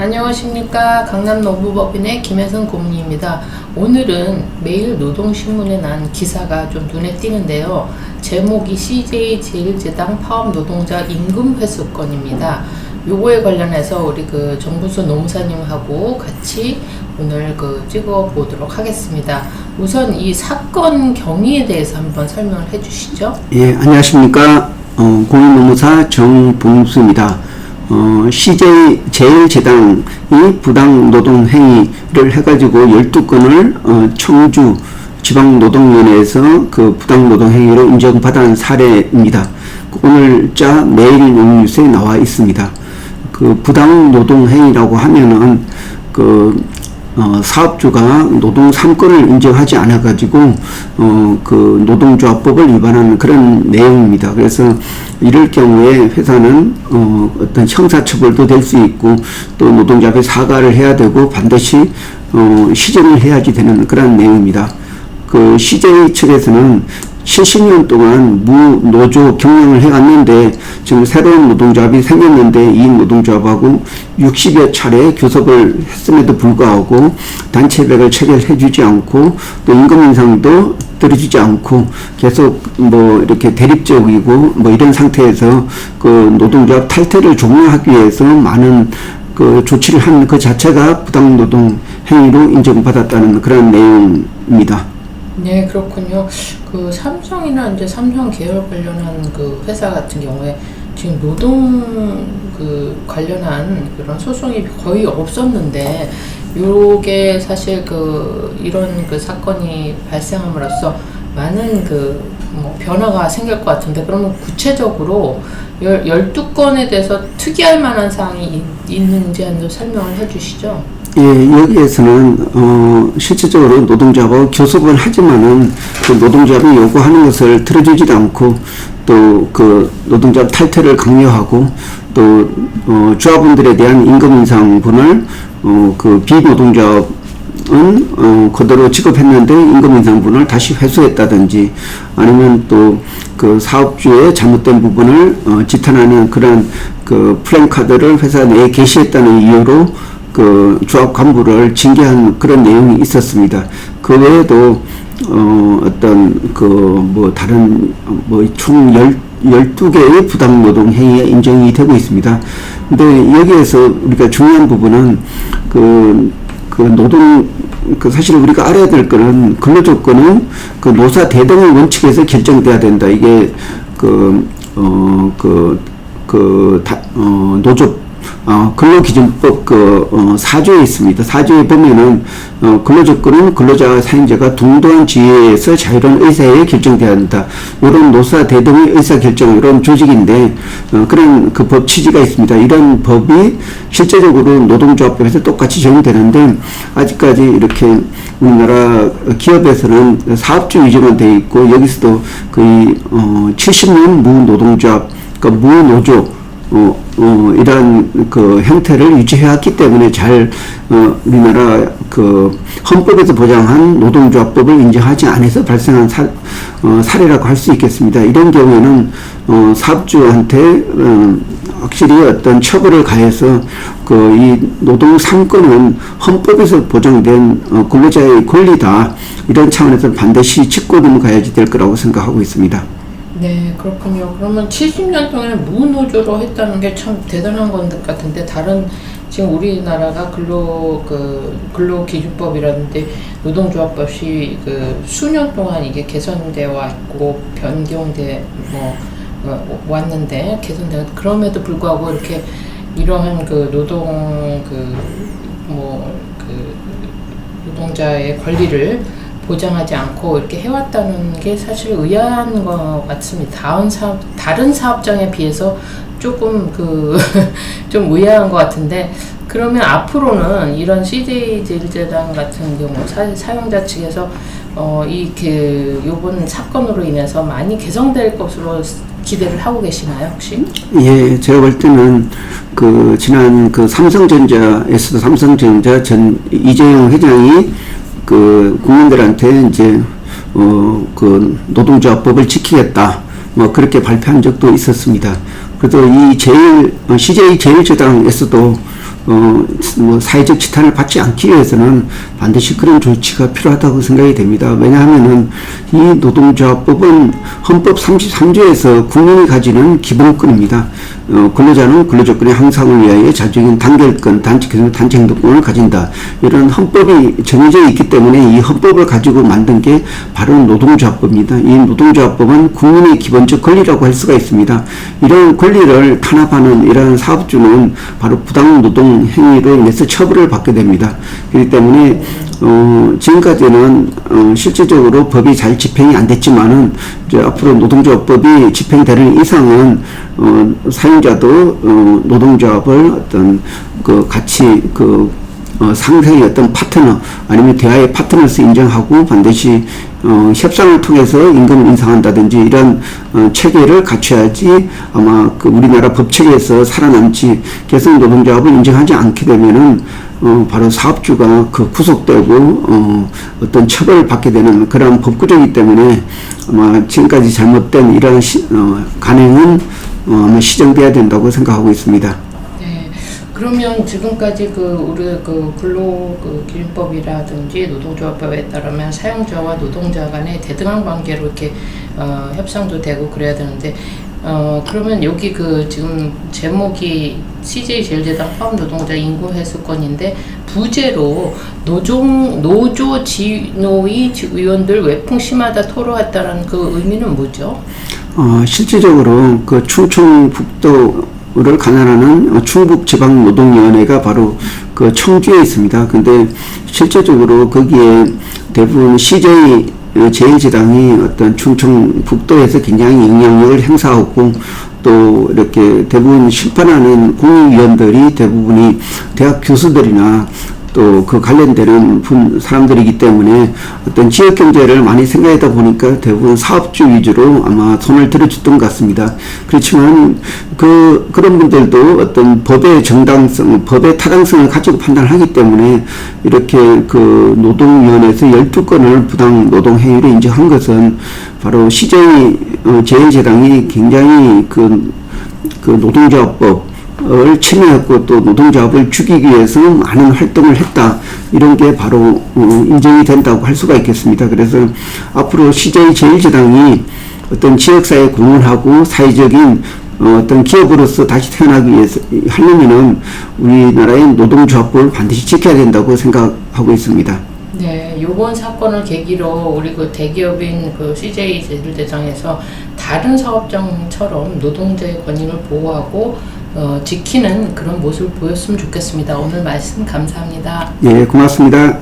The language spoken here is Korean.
안녕하십니까. 강남노부법인의 김혜선 고문입니다. 오늘은 매일 노동신문에 난 기사가 좀 눈에 띄는데요. 제목이 CJ제일제당 파업노동자 임금회수건입니다. 요거에 관련해서 우리 정부수 노무사님하고 같이 오늘 찍어보도록 하겠습니다. 우선 이 사건 경위에 대해서 한번 설명을 해주시죠. 예, 안녕하십니까. 공익노무사 정봉수입니다. CJ제일제당이 부당노동행위를 해가지고 12건을 청주 지방노동위원회에서 그 부당노동행위로 인정받은 사례입니다. 오늘자 매일뉴스에 나와 있습니다. 그 부당노동행위라고 하면은 사업주가 노동 3건을 인정하지 않아가지고 그 노동조합법을 위반하는 그런 내용입니다. 그래서 이럴 경우에 회사는 어떤 형사처벌도 될 수 있고 또 노동자에게 사과를 해야 되고 반드시 시정을 해야지 되는 그런 내용입니다. 그 CJ 측에서는 70년 동안 무노조 경영을 해왔는데 지금 새로운 노동조합이 생겼는데 이 노동조합하고 60여 차례 교섭을 했음에도 불구하고 단체백을 체결해주지 않고 또 임금 인상도 들어주지 않고 계속 이렇게 대립적이고 이런 상태에서 그 노동조합 탈퇴를 종료하기 위해서 많은 그 조치를 한 그 자체가 부당노동 행위로 인정받았다는 그런 내용입니다. 네, 그렇군요. 삼성이나 이제 삼성 계열 관련한 회사 같은 경우에 지금 노동 관련한 그런 소송이 거의 없었는데, 요게 사실 이런 사건이 발생함으로써 많은 변화가 생길 것 같은데, 그러면 구체적으로 12건에 대해서 특이할 만한 사항이 있는지 한번 설명을 해 주시죠. 예, 여기에서는 실질적으로 노동조합하고 교섭을 하지만은 그 노동조합이 요구하는 것을 들어주지 않고 또 그 노동조합 탈퇴를 강요하고 또 조합원들에 대한 임금 인상분을 그 비노동조합은 그대로 지급했는데 임금 인상분을 다시 회수했다든지 아니면 또 그 사업주의 잘못된 부분을 지탄하는 그런 플랜카드를 회사 내에 게시했다는 이유로 그 조합 간부를 징계한 그런 내용이 있었습니다. 그 외에도 다른 총 12개의 부당노동 행위가 인정이 되고 있습니다. 근데 여기에서 우리가 중요한 부분은 사실 우리가 알아야 될 거는 근로조건은 노사 대등의 원칙에서 결정돼야 된다. 이게 노조 근로기준법 4조에 있습니다. 4조에 보면은 근로조건은 근로자와 사용자가 동등한 지위에서 자유로운 의사에 결정돼야 한다. 이런 노사 대등의 의사결정 이런 조직인데 그런 법 취지가 있습니다. 이런 법이 실제적으로 노동조합법에서 똑같이 적용되는데 아직까지 이렇게 우리나라 기업에서는 사업주 위주만 되어 있고 여기서도 거의 70년 무노동조합, 무노조 이러한 형태를 유지해왔기 때문에 우리나라 헌법에서 보장한 노동조합법을 인정하지 않아서 발생한 사례라고 할 수 있겠습니다. 이런 경우에는 사업주한테 확실히 어떤 처벌을 가해서 이 노동 3건은 헌법에서 보장된 근로자의 권리다. 이런 차원에서 반드시 짚고 넘어가야지 될 거라고 생각하고 있습니다. 네, 그렇군요. 그러면 70년 동안 무노조로 했다는 게 참 대단한 것 같은데, 지금 우리나라가 근로기준법이라든지 노동조합법이 수년 동안 이게 개선되어 왔고, 왔는데, 그럼에도 불구하고 이렇게 이러한 노동자의 권리를 보장하지 않고 이렇게 해왔다는 게 사실 의아한 것 같습니다. 다른 사업장에 비해서 조금 좀 의아한 것 같은데, 그러면 앞으로는 이런 CJ제일제당 같은 경우 사용자 측에서 요번 사건으로 인해서 많이 개선될 것으로 기대를 하고 계시나요, 혹시? 예, 제가 볼 때는 지난 삼성전자에서도 삼성전자 전 이재용 회장이 국민들한테 이제 노동조합법을 지키겠다 그렇게 발표한 적도 있었습니다. 그래도 이 CJ제일제당에서도 뭐 사회적 지탄을 받지 않기 위해서는 반드시 그런 조치가 필요하다고 생각이 됩니다. 왜냐하면은 이 노동조합법은 헌법 33조에서 국민이 가지는 기본권입니다. 근로자는 근로조건의 향상을 위하여 자주적인 단결권, 단체 행동권을 가진다. 이런 헌법이 정해져 있기 때문에 이 헌법을 가지고 만든 게 바로 노동조합법입니다. 이 노동조합법은 국민의 기본적 권리라고 할 수가 있습니다. 이런 권리를 탄압하는 이러한 사업주는 바로 부당 노동 행위로 인해서 처벌을 받게 됩니다. 그렇기 때문에 지금까지는 실질적으로 법이 잘 집행이 안 됐지만은 이제 앞으로 노동조합법이 집행되는 이상은 사용자도 노동조합을 어떤 같이 상생의 어떤 파트너 아니면 대화의 파트너로서 인정하고 반드시 협상을 통해서 임금을 인상한다든지 이런 체계를 갖춰야지 아마 우리나라 법 체계에서 살아남지. 계속 노동조합을 인정하지 않게 되면은 바로 사업주가 구속되고 어떤 처벌을 받게 되는 그런 법구조이기 때문에 아마 지금까지 잘못된 이런 간행은 아마 시정돼야 된다고 생각하고 있습니다. 그러면 지금까지 우리 근로기준법이라든지 노동조합법에 따르면 사용자와 노동자 간의 대등한 관계로 이렇게 협상도 되고 그래야 되는데 그러면 여기 지금 제목이 CJ제일제당 파업노동자 인구해소권인데 부제로 노조 지노위 의원들 외풍 심하다 토로했다는 그 의미는 뭐죠? 실질적으로 충청북도를 관할하는 충북지방노동위원회가 바로 청주에 있습니다. 근데 실제적으로 거기에 대부분 CJ 제일제당이 어떤 충청북도에서 굉장히 영향력을 행사하고 또 이렇게 대부분 심판하는 공익위원들이 대부분이 대학 교수들이나 또 관련되는 사람들이기 때문에 어떤 지역 경제를 많이 생각하다 보니까 대부분 사업주 위주로 아마 손을 들어줬던 것 같습니다. 그렇지만 그런 분들도 어떤 법의 정당성, 법의 타당성을 가지고 판단을 하기 때문에 이렇게 노동위원회에서 12건을 부당 노동행위로 인정한 것은 바로 CJ 제일제당이 굉장히 노동조합법 을 침해했고 또 노동조합을 죽이기 위해서 많은 활동을 했다. 이런 게 바로 인정이 된다고 할 수가 있겠습니다. 그래서 앞으로 CJ 제일제당이 어떤 지역사회에 공헌하고 사회적인 어떤 기업으로서 다시 태어나기 위해서 하려면은 우리나라의 노동조합법을 반드시 지켜야 된다고 생각하고 있습니다. 네, 요번 사건을 계기로 우리 대기업인 CJ 제일제당에서 다른 사업장처럼 노동자의 권익을 보호하고 지키는 그런 모습을 보였으면 좋겠습니다. 오늘 말씀 감사합니다. 예, 고맙습니다.